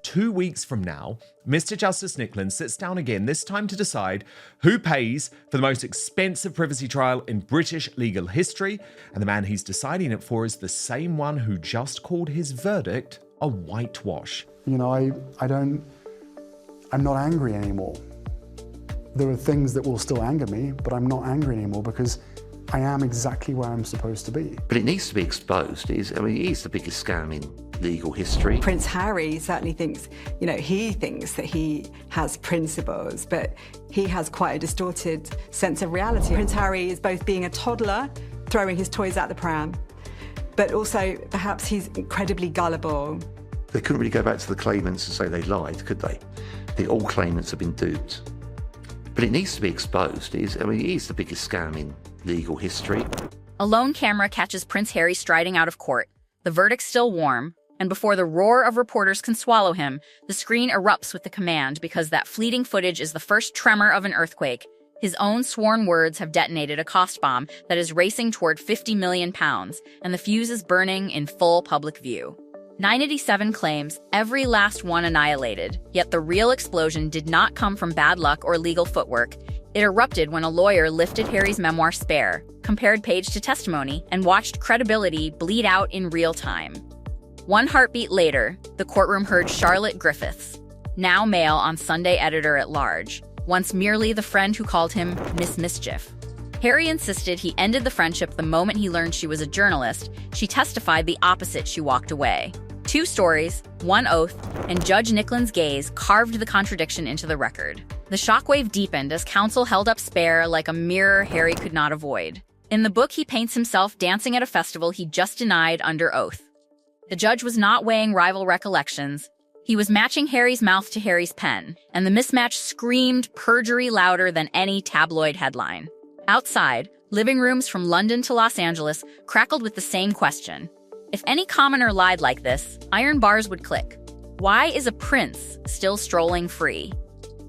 2 weeks from now, Mr. Justice Nicklin sits down again, this time to decide who pays for the most expensive privacy trial in British legal history, and the man he's deciding it for is the same one who just called his verdict a whitewash. You know, I'm not angry anymore. There are things that will still anger me, but I'm not angry anymore because I am exactly where I'm supposed to be. But it needs to be exposed. It is the biggest scam in legal history. Prince Harry certainly thinks, he thinks that he has principles, but he has quite a distorted sense of reality. Prince Harry is both being a toddler, throwing his toys out the pram, but also perhaps he's incredibly gullible. They couldn't really go back to the claimants and say they lied, could they? All claimants have been duped. But it needs to be exposed. It is the biggest scam in legal history. A lone camera catches Prince Harry striding out of court, the verdict's still warm, and before the roar of reporters can swallow him, the screen erupts with the command because that fleeting footage is the first tremor of an earthquake. His own sworn words have detonated a cost bomb that is racing toward 50 million pounds, and the fuse is burning in full public view. 987 claims, every last one annihilated, yet the real explosion did not come from bad luck or legal footwork. It erupted when a lawyer lifted Harry's memoir Spare, compared page to testimony, and watched credibility bleed out in real time. One heartbeat later, the courtroom heard Charlotte Griffiths, now Mail on Sunday editor-at-large, once merely the friend who called him Miss Mischief. Harry insisted he ended the friendship the moment he learned she was a journalist. She testified the opposite. She walked away. 2 stories, 1 oath, and Judge Nicklin's gaze carved the contradiction into the record. The shockwave deepened as counsel held up Spare like a mirror Harry could not avoid. In the book, he paints himself dancing at a festival he just denied under oath. The judge was not weighing rival recollections. He was matching Harry's mouth to Harry's pen, and the mismatch screamed perjury louder than any tabloid headline. Outside, living rooms from London to Los Angeles crackled with the same question. If any commoner lied like this, iron bars would click. Why is a prince still strolling free?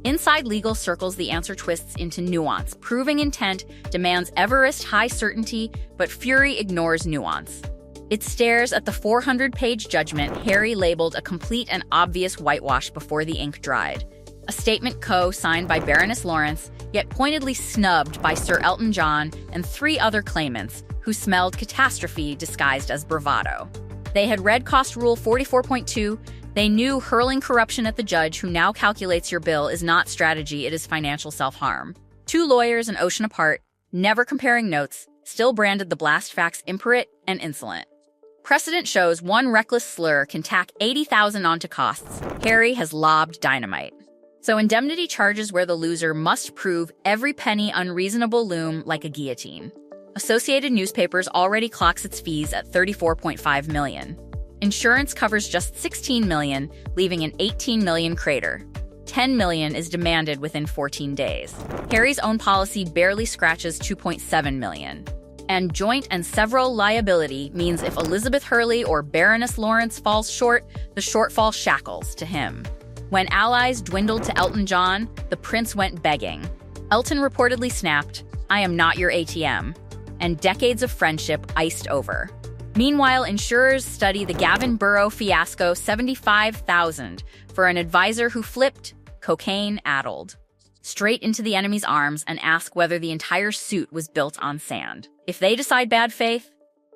Inside legal circles, the answer twists into nuance. Proving intent demands Everest high certainty, but fury ignores nuance. It stares at the 400-page judgment Harry labeled a complete and obvious whitewash before the ink dried. A statement co-signed by Baroness Lawrence, yet pointedly snubbed by Sir Elton John and 3 other claimants who smelled catastrophe disguised as bravado. They had read Cost Rule 44.2. They knew hurling corruption at the judge who now calculates your bill is not strategy, it is financial self-harm. 2 lawyers an ocean apart, never comparing notes, still branded the blast facts imperate and insolent. Precedent shows one reckless slur can tack 80,000 onto costs. Harry has lobbed dynamite. So indemnity charges where the loser must prove every penny unreasonable loom like a guillotine. Associated Newspapers already clocks its fees at $34.5 million. Insurance covers just $16 million, leaving an $18 million crater. $10 million is demanded within 14 days. Harry's own policy barely scratches $2.7 million. And joint and several liability means if Elizabeth Hurley or Baroness Lawrence falls short, the shortfall shackles to him. When allies dwindled to Elton John, the prince went begging. Elton reportedly snapped, "I am not your ATM," and decades of friendship iced over. Meanwhile, insurers study the Gavin Burrow fiasco, $75,000 for an advisor who flipped, cocaine-addled, straight into the enemy's arms and ask whether the entire suit was built on sand. If they decide bad faith,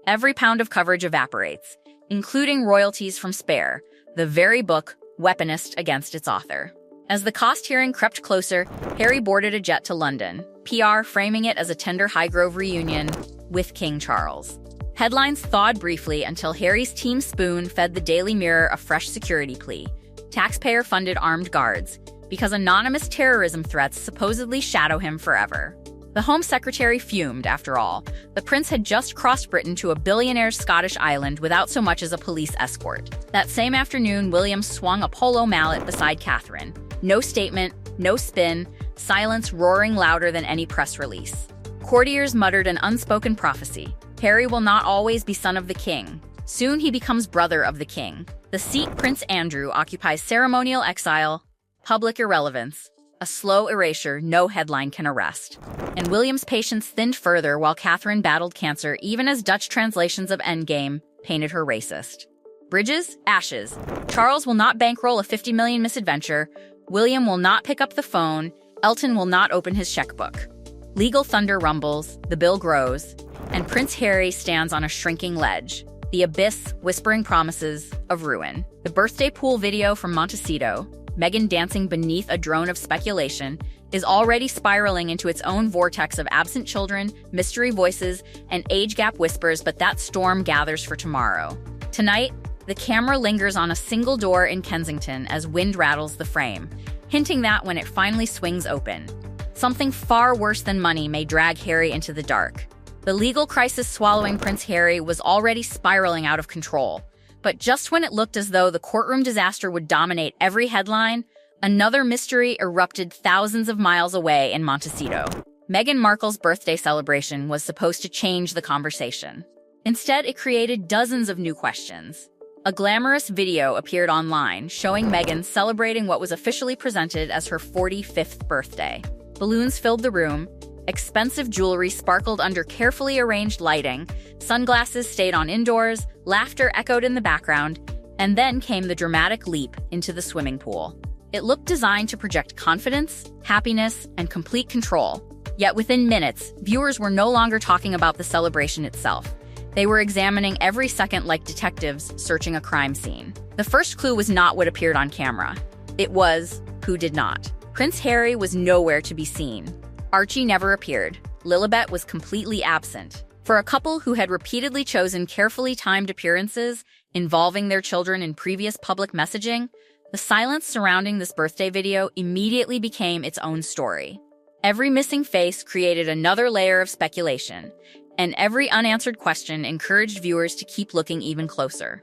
every pound of coverage evaporates, including royalties from Spare, the very book weaponist against its author. As the cost hearing crept closer, Harry boarded a jet to London, PR framing it as a tender Highgrove reunion with King Charles. Headlines thawed briefly until Harry's team spoon-fed the Daily Mirror a fresh security plea. Taxpayer-funded armed guards, because anonymous terrorism threats supposedly shadow him forever. The Home Secretary fumed, after all. The prince had just crossed Britain to a billionaire's Scottish island without so much as a police escort. That same afternoon, William swung a polo mallet beside Catherine. No statement, no spin, silence roaring louder than any press release. Courtiers muttered an unspoken prophecy. Harry will not always be son of the king. Soon he becomes brother of the king. The seat Prince Andrew occupies ceremonial exile, public irrelevance, a slow erasure no headline can arrest. And William's patience thinned further while Catherine battled cancer, even as Dutch translations of Endgame painted her racist. Bridges, ashes. Charles will not bankroll a 50 million misadventure. William will not pick up the phone. Elton will not open his checkbook. Legal thunder rumbles, the bill grows, and Prince Harry stands on a shrinking ledge, the abyss whispering promises of ruin. The birthday pool video from Montecito, Meghan dancing beneath a drone of speculation, is already spiraling into its own vortex of absent children, mystery voices, and age gap whispers, but that storm gathers for tomorrow. Tonight, the camera lingers on a single door in Kensington as wind rattles the frame, hinting that when it finally swings open, something far worse than money may drag Harry into the dark. The legal crisis swallowing Prince Harry was already spiraling out of control. But just when it looked as though the courtroom disaster would dominate every headline, another mystery erupted thousands of miles away in Montecito. Meghan Markle's birthday celebration was supposed to change the conversation. Instead, it created dozens of new questions. A glamorous video appeared online showing Meghan celebrating what was officially presented as her 45th birthday. Balloons filled the room, expensive jewelry sparkled under carefully arranged lighting, sunglasses stayed on indoors, laughter echoed in the background, and then came the dramatic leap into the swimming pool. It looked designed to project confidence, happiness, and complete control. Yet within minutes, viewers were no longer talking about the celebration itself. They were examining every second like detectives searching a crime scene. The first clue was not what appeared on camera. It was who did not. Prince Harry was nowhere to be seen. Archie never appeared. Lilibet was completely absent. For a couple who had repeatedly chosen carefully timed appearances involving their children in previous public messaging, the silence surrounding this birthday video immediately became its own story. Every missing face created another layer of speculation, and every unanswered question encouraged viewers to keep looking even closer.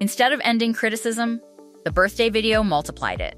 Instead of ending criticism, the birthday video multiplied it.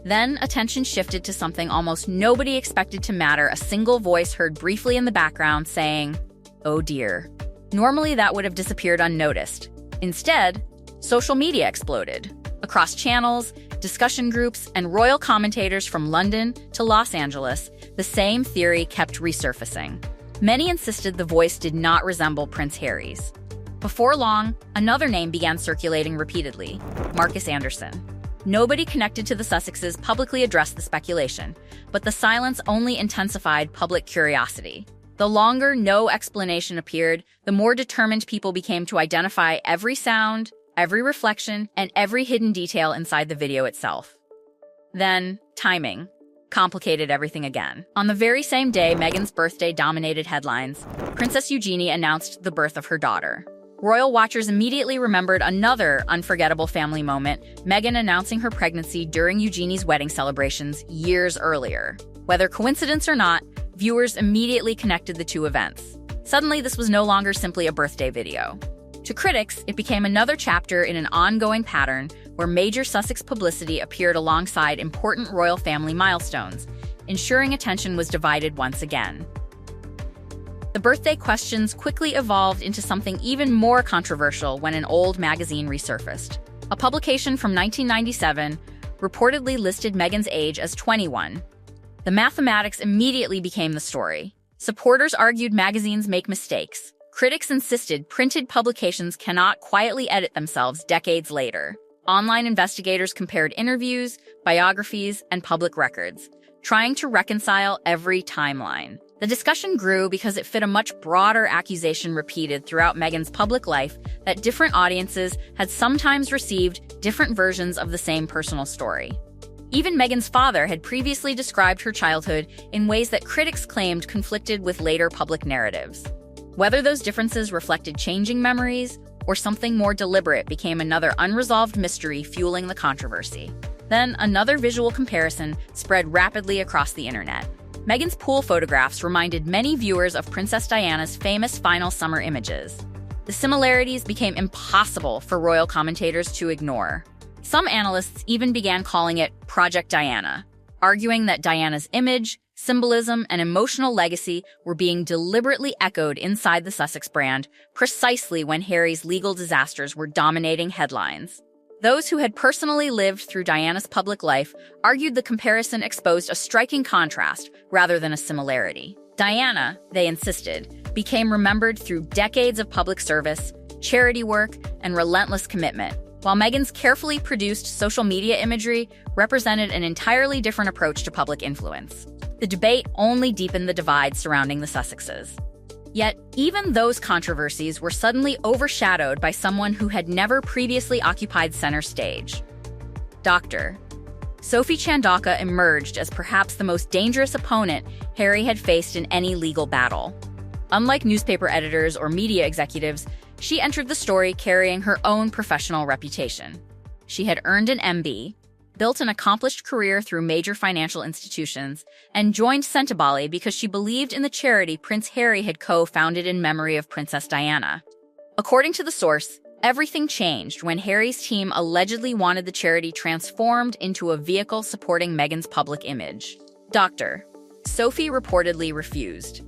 Then, attention shifted to something almost nobody expected to matter, a single voice heard briefly in the background saying, "Oh dear." Normally, that would have disappeared unnoticed. Instead, social media exploded. Across channels, discussion groups, and royal commentators from London to Los Angeles, the same theory kept resurfacing. Many insisted the voice did not resemble Prince Harry's. Before long, another name began circulating repeatedly: Marcus Anderson. Nobody connected to the Sussexes publicly addressed the speculation, but the silence only intensified public curiosity. The longer no explanation appeared, the more determined people became to identify every sound, every reflection, and every hidden detail inside the video itself. Then, timing complicated everything again. On the very same day Meghan's birthday dominated headlines, Princess Eugenie announced the birth of her daughter. Royal watchers immediately remembered another unforgettable family moment, Meghan announcing her pregnancy during Eugenie's wedding celebrations years earlier. Whether coincidence or not, viewers immediately connected the two events. Suddenly, this was no longer simply a birthday video. To critics, it became another chapter in an ongoing pattern where major Sussex publicity appeared alongside important royal family milestones, ensuring attention was divided once again. The birthday questions quickly evolved into something even more controversial when an old magazine resurfaced. A publication from 1997 reportedly listed Meghan's age as 21. The mathematics immediately became the story. Supporters argued magazines make mistakes. Critics insisted printed publications cannot quietly edit themselves decades later. Online investigators compared interviews, biographies, and public records, trying to reconcile every timeline. The discussion grew because it fit a much broader accusation repeated throughout Meghan's public life that different audiences had sometimes received different versions of the same personal story. Even Meghan's father had previously described her childhood in ways that critics claimed conflicted with later public narratives. Whether those differences reflected changing memories or something more deliberate became another unresolved mystery fueling the controversy. Then another visual comparison spread rapidly across the internet. Meghan's pool photographs reminded many viewers of Princess Diana's famous final summer images. The similarities became impossible for royal commentators to ignore. Some analysts even began calling it Project Diana, arguing that Diana's image, symbolism, and emotional legacy were being deliberately echoed inside the Sussex brand precisely when Harry's legal disasters were dominating headlines. Those who had personally lived through Diana's public life argued the comparison exposed a striking contrast rather than a similarity. Diana, they insisted, became remembered through decades of public service, charity work, and relentless commitment, while Meghan's carefully produced social media imagery represented an entirely different approach to public influence. The debate only deepened the divide surrounding the Sussexes. Yet, even those controversies were suddenly overshadowed by someone who had never previously occupied center stage. Dr. Sophie Chandauka emerged as perhaps the most dangerous opponent Harry had faced in any legal battle. Unlike newspaper editors or media executives, she entered the story carrying her own professional reputation. She had earned an MB, built an accomplished career through major financial institutions, and joined Sentebale because she believed in the charity Prince Harry had co-founded in memory of Princess Diana. According to the source, everything changed when Harry's team allegedly wanted the charity transformed into a vehicle supporting Meghan's public image. Dr. Sophie reportedly refused.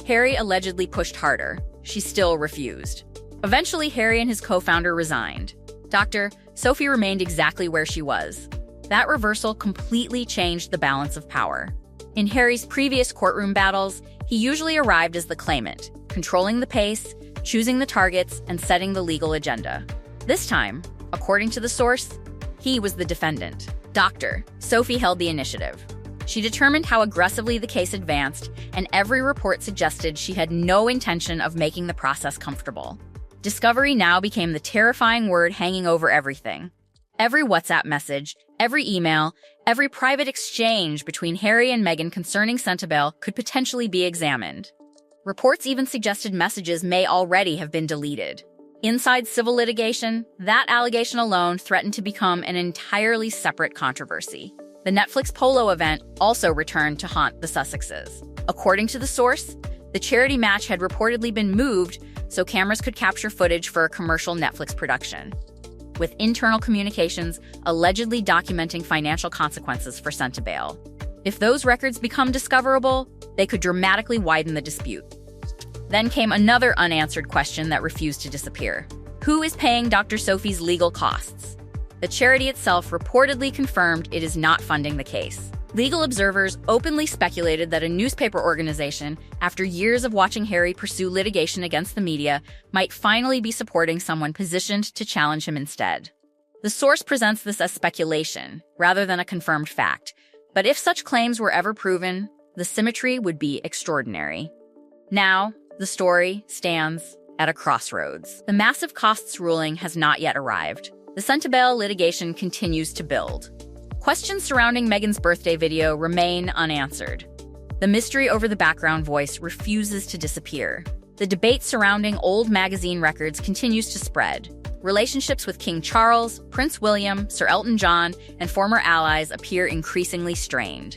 Harry allegedly pushed harder. She still refused. Eventually, Harry and his co-founder resigned. Dr. Sophie remained exactly where she was. That reversal completely changed the balance of power. In Harry's previous courtroom battles, he usually arrived as the claimant, controlling the pace, choosing the targets, and setting the legal agenda. This time, according to the source, he was the defendant. Dr. Sophie held the initiative. She determined how aggressively the case advanced, and every report suggested she had no intention of making the process comfortable. Discovery now became the terrifying word hanging over everything. Every WhatsApp message, every email, every private exchange between Harry and Meghan concerning Sentebale could potentially be examined. Reports even suggested messages may already have been deleted. Inside civil litigation, that allegation alone threatened to become an entirely separate controversy. The Netflix polo event also returned to haunt the Sussexes. According to the source, the charity match had reportedly been moved so cameras could capture footage for a commercial Netflix production, with internal communications allegedly documenting financial consequences for Sentebale. If those records become discoverable, they could dramatically widen the dispute. Then came another unanswered question that refused to disappear. Who is paying Dr. Sophie's legal costs? The charity itself reportedly confirmed it is not funding the case. Legal observers openly speculated that a newspaper organization, after years of watching Harry pursue litigation against the media, might finally be supporting someone positioned to challenge him instead. The source presents this as speculation, rather than a confirmed fact. But if such claims were ever proven, the symmetry would be extraordinary. Now, the story stands at a crossroads. The massive costs ruling has not yet arrived. The Sentebale litigation continues to build. Questions surrounding Meghan's birthday video remain unanswered. The mystery over the background voice refuses to disappear. The debate surrounding old magazine records continues to spread. Relationships with King Charles, Prince William, Sir Elton John, and former allies appear increasingly strained.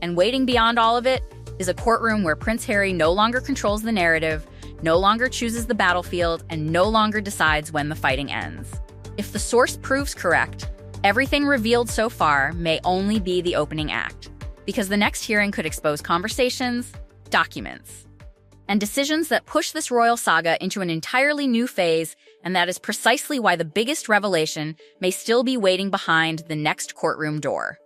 And waiting beyond all of it is a courtroom where Prince Harry no longer controls the narrative, no longer chooses the battlefield, and no longer decides when the fighting ends. If the source proves correct, everything revealed so far may only be the opening act, because the next hearing could expose conversations, documents, and decisions that push this royal saga into an entirely new phase, and that is precisely why the biggest revelation may still be waiting behind the next courtroom door.